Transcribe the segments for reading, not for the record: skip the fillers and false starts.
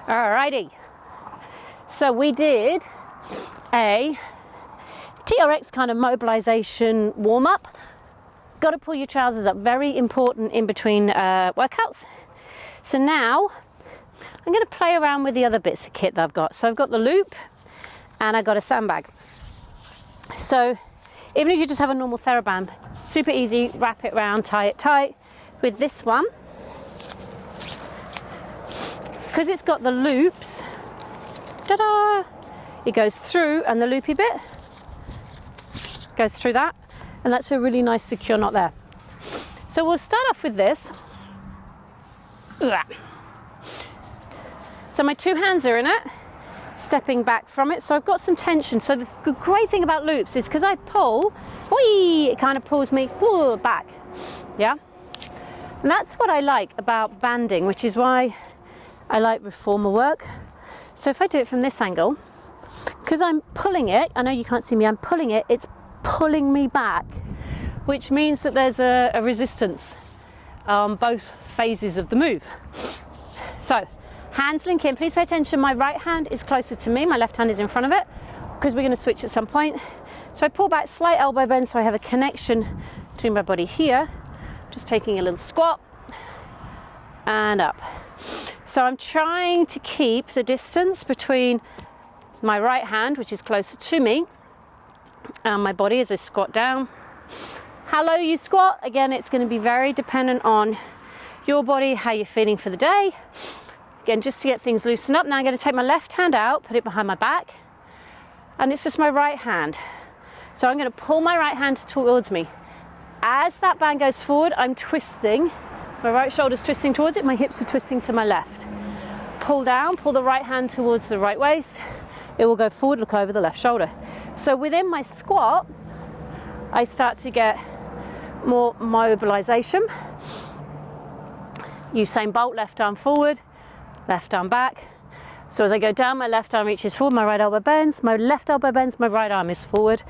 Alrighty, so we did a TRX kind of mobilization warm-up. Got to pull your trousers up, very important in between workouts. So now I'm going to play around with the other bits of kit that I've got. So I've got the loop and I've got a sandbag. So even if you just have a normal theraband, super easy, wrap it around, tie it tight. With this one, because it's got the loops, ta-da, it goes through, and the loopy bit goes through that, and that's a really nice secure knot there. So we'll start off with this. So my two hands are in it, stepping back from it, so I've got some tension. So the great thing about loops is because I pull, whee, it kind of pulls me back, yeah? And that's what I like about banding, which is why I like reformer work. So if I do it from this angle, because I'm pulling it, I know you can't see me, I'm pulling it, it's pulling me back, which means that there's a resistance on both phases of the move. So hands link in, please pay attention, my right hand is closer to me, my left hand is in front of it, because we're going to switch at some point. So I pull back, slight elbow bend, so I have a connection between my body here, just taking a little squat and up. So I'm trying to keep the distance between my right hand, which is closer to me, and my body as I squat down. How low you squat, again, it's going to be very dependent on your body, how you're feeling for the day. Again, just to get things loosened up. Now I'm going to take my left hand out, put it behind my back, and it's just my right hand. So I'm going to pull my right hand towards me. As that band goes forward, I'm twisting. My right shoulder's twisting towards it, my hips are twisting to my left. Pull down, pull the right hand towards the right waist. It will go forward, look over the left shoulder. So within my squat, I start to get more mobilization. Usain Bolt, left arm forward, left arm back. So as I go down, my left arm reaches forward, my right elbow bends, my left elbow bends, my right arm is forward,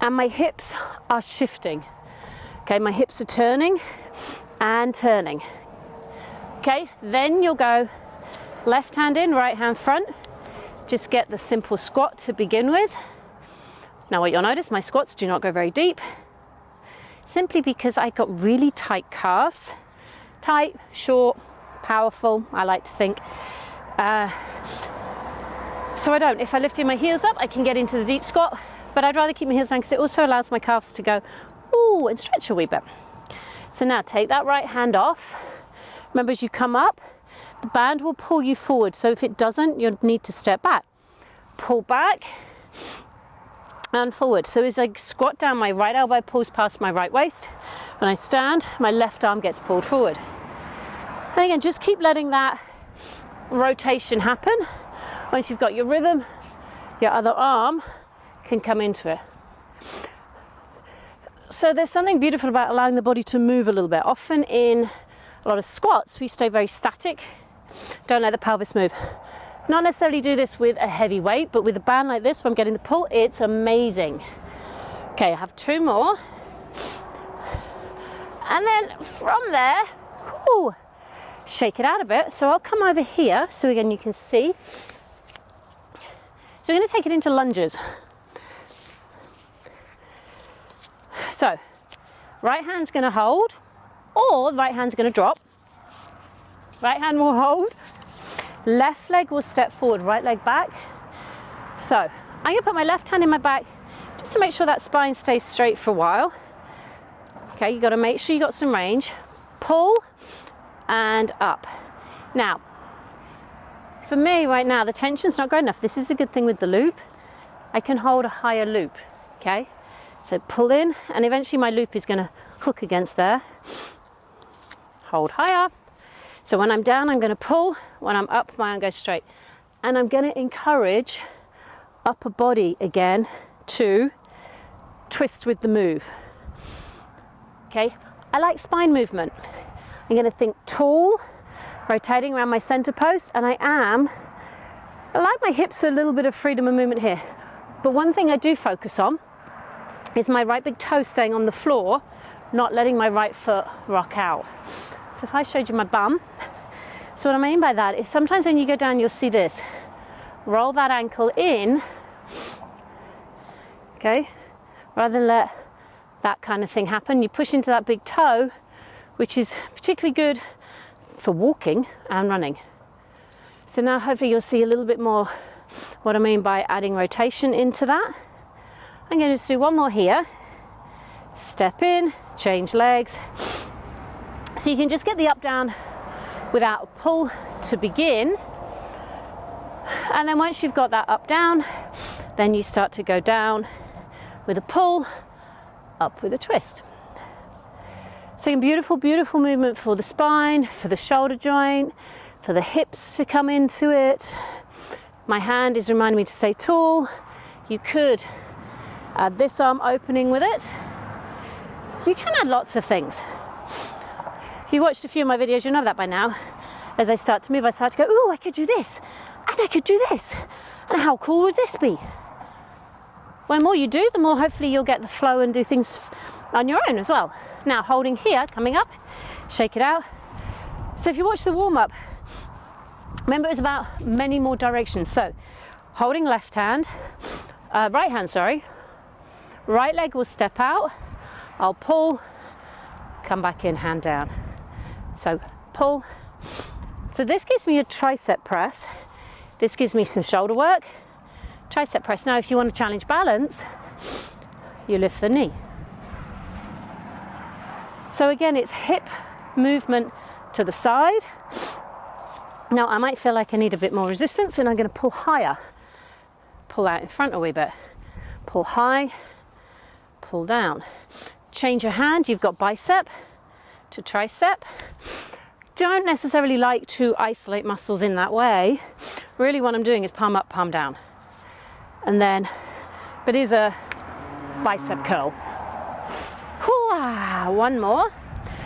and my hips are shifting. Okay, my hips are turning and turning. Okay, then you'll go left hand in, right hand front. Just get the simple squat to begin with. Now what you'll notice, my squats do not go very deep, simply because I got really tight calves. Tight, short, powerful, I like to think. So I don't. If I lifted my heels up, I can get into the deep squat, but I'd rather keep my heels down because it also allows my calves to go, ooh, and stretch a wee bit. So now take that right hand off. Remember, as you come up, the band will pull you forward. So if it doesn't, you'll need to step back. Pull back and forward. So as I squat down, my right elbow pulls past my right waist. When I stand, my left arm gets pulled forward. And again, just keep letting that rotation happen. Once you've got your rhythm, your other arm can come into it. So there's something beautiful about allowing the body to move a little bit. Often in a lot of squats, we stay very static. Don't let the pelvis move. Not necessarily do this with a heavy weight, but with a band like this, when I'm getting the pull, it's amazing. Okay, I have two more. And then from there, whoo, shake it out a bit. So I'll come over here, so again you can see. So we're going to take it into lunges. So, right hand's going to hold, or right hand's going to drop. Right hand will hold. Left leg will step forward, right leg back. So, I'm going to put my left hand in my back just to make sure that spine stays straight for a while. Okay, you got to make sure you got some range. Pull and up. Now, for me right now, the tension's not great enough. This is a good thing with the loop. I can hold a higher loop, okay? So pull in, and eventually my loop is going to hook against there. Hold higher. So when I'm down, I'm going to pull. When I'm up, my arm goes straight. And I'm going to encourage upper body again to twist with the move. Okay, I like spine movement. I'm going to think tall, rotating around my center post, and I like my hips for a little bit of freedom of movement here. But one thing I do focus on is my right big toe staying on the floor, not letting my right foot rock out. So if I showed you my bum, So what I mean by that is sometimes when you go down, you'll see this. Roll that ankle in, okay? Rather than let that kind of thing happen, you push into that big toe, which is particularly good for walking and running. So now hopefully you'll see a little bit more what I mean by adding rotation into that. I'm going to just do one more here. Step in, change legs. So you can just get the up down without a pull to begin. And then once you've got that up down, then you start to go down with a pull, up with a twist. So a beautiful, beautiful movement for the spine, for the shoulder joint, for the hips to come into it. My hand is reminding me to stay tall. You could add this arm opening with it. You can add lots of things. If you watched a few of my videos, you'll know that by now. As I start to move, I start to go, ooh, I could do this, and I could do this. And how cool would this be? The more you do, the more hopefully you'll get the flow and do things on your own as well. Now, holding here, coming up, shake it out. So if you watch the warm-up, remember it was about many more directions. So holding right hand, right leg will step out, I'll pull, come back in, hand down. So pull. So this gives me a tricep press. This gives me some shoulder work. Tricep press. Now if you want to challenge balance, you lift the knee. So again, it's hip movement to the side. Now I might feel like I need a bit more resistance, and I'm going to pull higher. Pull out in front a wee bit. Pull high, pull down. Change your hand, you've got bicep to tricep. Don't necessarily like to isolate muscles in that way. Really what I'm doing is palm up, palm down. And then, but is a bicep curl. One more.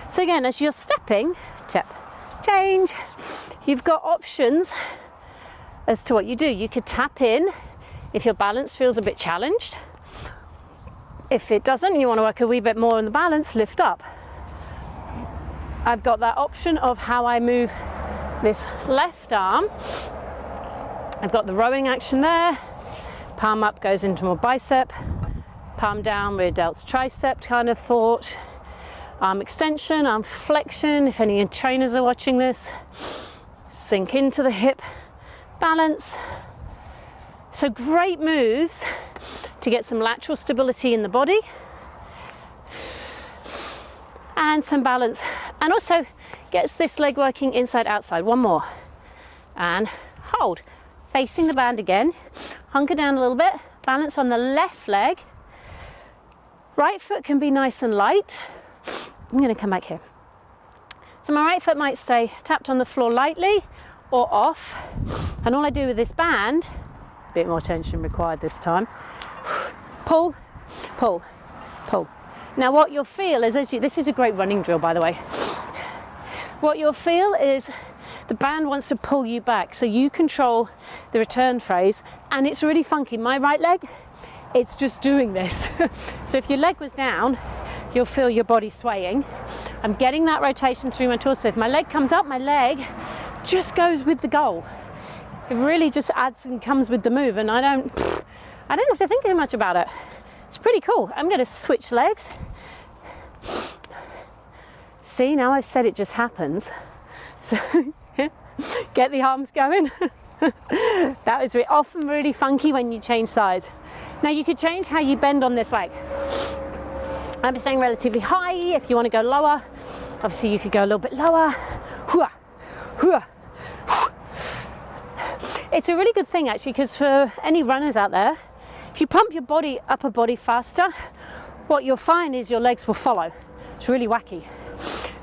So again, as you're stepping, tap, change. You've got options as to what you do. You could tap in if your balance feels a bit challenged. If it doesn't, and you want to work a wee bit more on the balance, lift up. I've got that option of how I move this left arm. I've got the rowing action there. Palm up goes into more bicep. Palm down, rear delts tricep kind of thought. Arm extension, arm flexion. If any trainers are watching this, sink into the hip, balance. So great moves to get some lateral stability in the body and some balance, and also gets this leg working inside outside. One more, and hold, facing the band again. Hunker down a little bit, balance on the left leg. Right foot can be nice and light. I'm going to come back here. So my right foot might stay tapped on the floor lightly or off, and all I do with this band, a bit more tension required this time, pull, pull, pull. Now what you'll feel is, this is a great running drill by the way, what you'll feel is the band wants to pull you back, so you control the return phase, and it's really funky. My right leg, it's just doing this. So if your leg was down, you'll feel your body swaying. I'm getting that rotation through my torso. If my leg comes up, my leg just goes with the goal. It really just adds and comes with the move, and I don't have to think too much about it. It's pretty cool. I'm going to switch legs. See, now I've said it just happens. So get the arms going. That was often really funky when you change sides. Now you could change how you bend on this leg. I'm staying relatively high. If you want to go lower, obviously you could go a little bit lower. It's a really good thing actually, because for any runners out there, if you pump your upper body faster, what you'll find is your legs will follow. It's really wacky.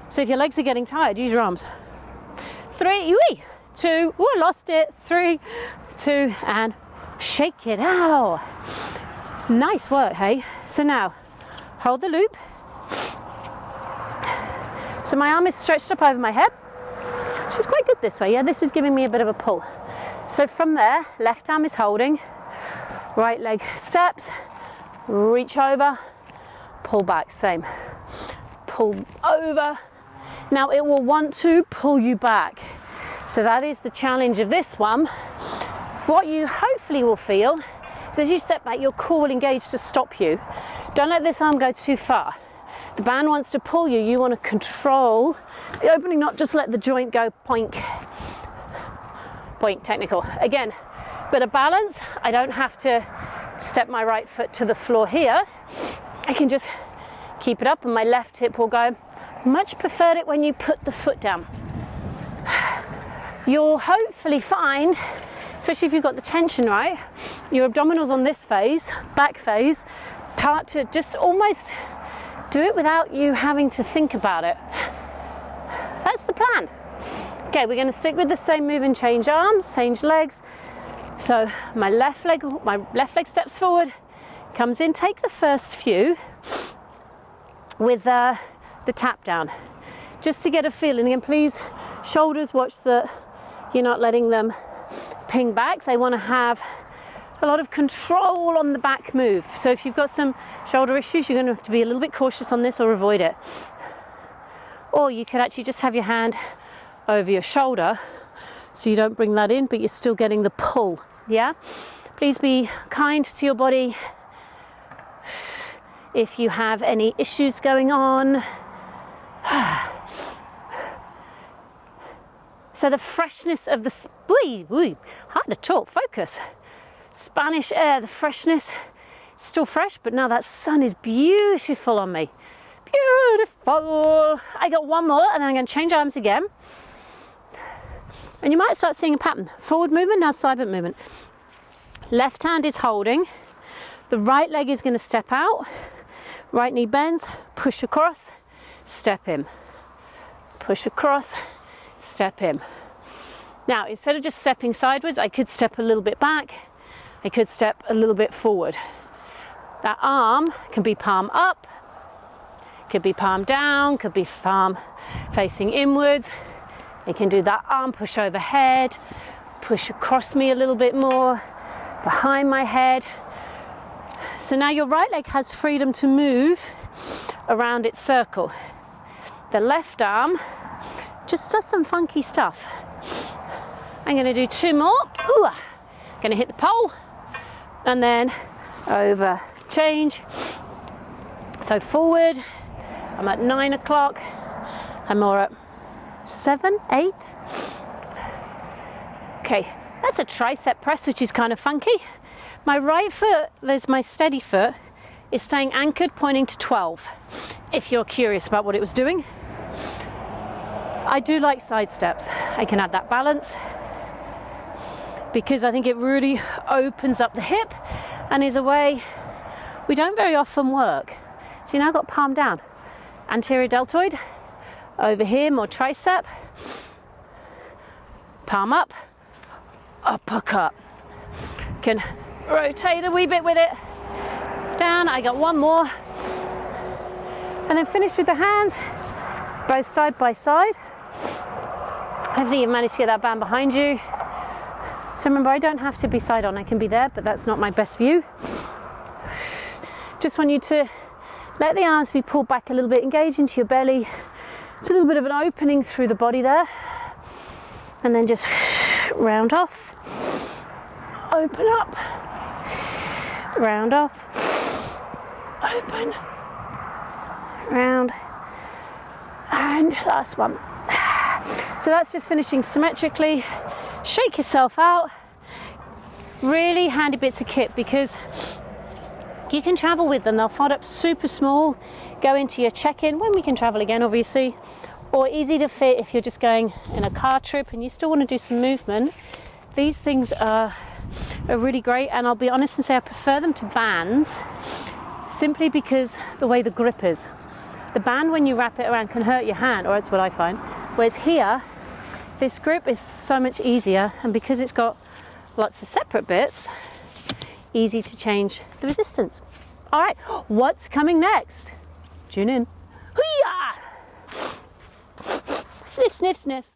So if your legs are getting tired, use your arms. 3, 2, ooh, lost it. 3, 2, and shake it out. Nice work, hey? So now, hold the loop. So my arm is stretched up over my head, which is quite good this way. Yeah, this is giving me a bit of a pull. So from there, left arm is holding, right leg steps, reach over, pull back, same. Pull over. Now it will want to pull you back. So that is the challenge of this one. What you hopefully will feel is as you step back, your core will engage to stop you. Don't let this arm go too far. The band wants to pull you. You want to control the opening, not just let the joint go poink. Point, technical. Again, bit of balance. I don't have to step my right foot to the floor here. I can just keep it up and my left hip will go. Much preferred it when you put the foot down. You'll hopefully find, especially if you've got the tension right, your abdominals on this phase, back phase, start to just almost do it without you having to think about it. That's the plan. Okay, we're going to stick with the same move and change arms, change legs. So my left leg steps forward, comes in. Take the first few with the tap down, just to get a feeling. Again, please, shoulders, watch that you're not letting them ping back. They want to have a lot of control on the back move. So if you've got some shoulder issues, you're going to have to be a little bit cautious on this or avoid it. Or you could actually just have your hand over your shoulder so you don't bring that in, but you're still getting the pull. Yeah? Please be kind to your body. If you have any issues going on. So the freshness of the, hard to talk, focus. Spanish air, the freshness, it's still fresh, but now that sun is beautiful on me. Beautiful. I got one more and then I'm going to change arms again. And you might start seeing a pattern. Forward movement, now side bend movement. Left hand is holding. The right leg is going to step out. Right knee bends, push across, step in. Push across, step in. Now, instead of just stepping sideways, I could step a little bit back. I could step a little bit forward. That arm can be palm up, could be palm down, could be palm facing inwards. You can do that arm push overhead, push across me a little bit more, behind my head. So now your right leg has freedom to move around its circle. The left arm just does some funky stuff. I'm going to do two more. Ooh, going to hit the pole and then over, change. So forward, I'm at 9 o'clock. I'm more at 7, 8. Okay, that's a tricep press, which is kind of funky. My right foot, there's my steady foot, is staying anchored, pointing to 12, if you're curious about what it was doing. I do like side steps. I can add that balance because I think it really opens up the hip and is a way we don't very often work. So now I've got palm down, anterior deltoid, over here more tricep, palm up, uppercut. Can rotate a wee bit with it, down. I got one more, and then finish with the hands, both side by side. Hopefully you've managed to get that band behind you. So remember, I don't have to be side on, I can be there, but that's not my best view. Just want you to let the arms be pulled back a little bit, engage into your belly. It's a little bit of an opening through the body there. And then just round off, open up, round off, open, round, and last one. So that's just finishing symmetrically. Shake yourself out. Really handy bits of kit because you can travel with them. They'll fold up super small, go into your check-in when we can travel again, obviously, or easy to fit if you're just going in a car trip and you still want to do some movement. These things are really great, and I'll be honest and say I prefer them to bands simply because the way the grip is. The band, when you wrap it around, can hurt your hand, or that's what I find. Whereas here, this grip is so much easier, and because it's got lots of separate bits, easy to change the resistance. All right, what's coming next? Tune in. Hoo-yah! Sniff, sniff, sniff.